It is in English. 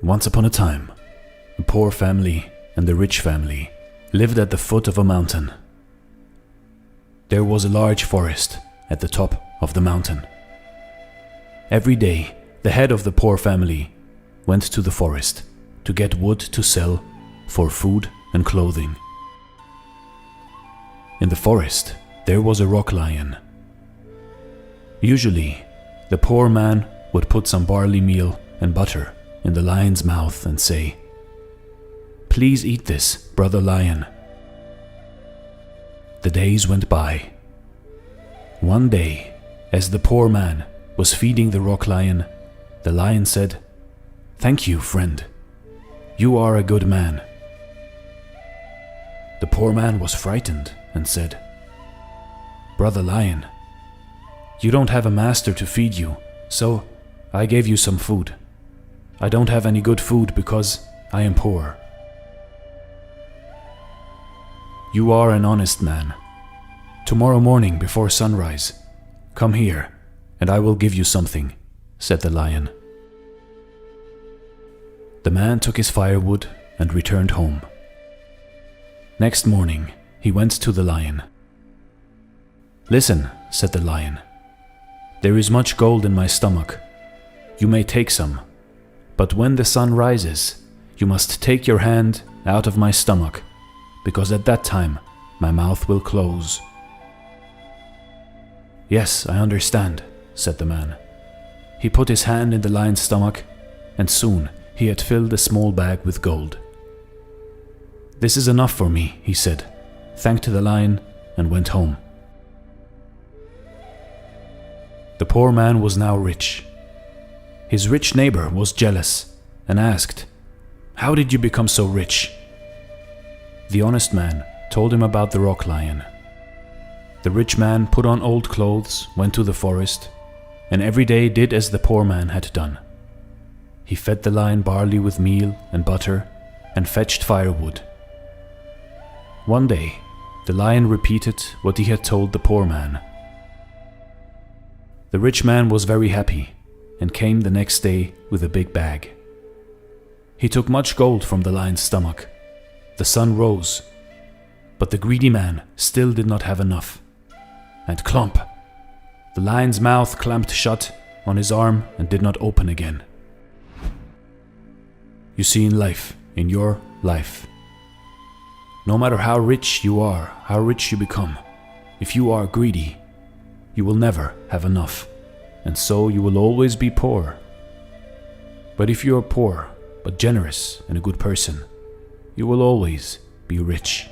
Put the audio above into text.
Once upon a time, a poor family and a rich family lived at the foot of a mountain. There was a large forest at the top of the mountain. Every day, the head of the poor family went to the forest to get wood to sell for food and clothing. In the forest, there was a rock lion. Usually, the poor man would put some barley meal and butter in the lion's mouth and say, "Please eat this, brother lion." The days went by. One day, as the poor man was feeding the rock lion, the lion said, "Thank you, friend. You are a good man." The poor man was frightened and said, "Brother lion, you don't have a master to feed you, so I gave you some food. I don't have any good food because I am poor." "You are an honest man. Tomorrow morning before sunrise, come here and I will give you something," said the lion. The man took his firewood and returned home. Next morning, he went to the lion. "Listen," said the lion. "There is much gold in my stomach. You may take some, but when the sun rises, you must take your hand out of my stomach, because at that time my mouth will close." "Yes, I understand," said the man. He put his hand in the lion's stomach, and soon he had filled a small bag with gold. "This is enough for me," he said, thanked the lion, and went home. The poor man was now rich. His rich neighbor was jealous and asked, "How did you become so rich?" The honest man told him about the rock lion. The rich man put on old clothes, went to the forest, and every day did as the poor man had done. He fed the lion barley with meal and butter and fetched firewood. One day, the lion repeated what he had told the poor man. The rich man was very happy and came the next day with a big bag. He took much gold from the lion's stomach. The sun rose, but the greedy man still did not have enough. And clomp! The lion's mouth clamped shut on his arm and did not open again. You see, in life, in your life, no matter how rich you are, how rich you become, if you are greedy, you will never have enough, and so you will always be poor. But if you are poor, but generous and a good person, you will always be rich.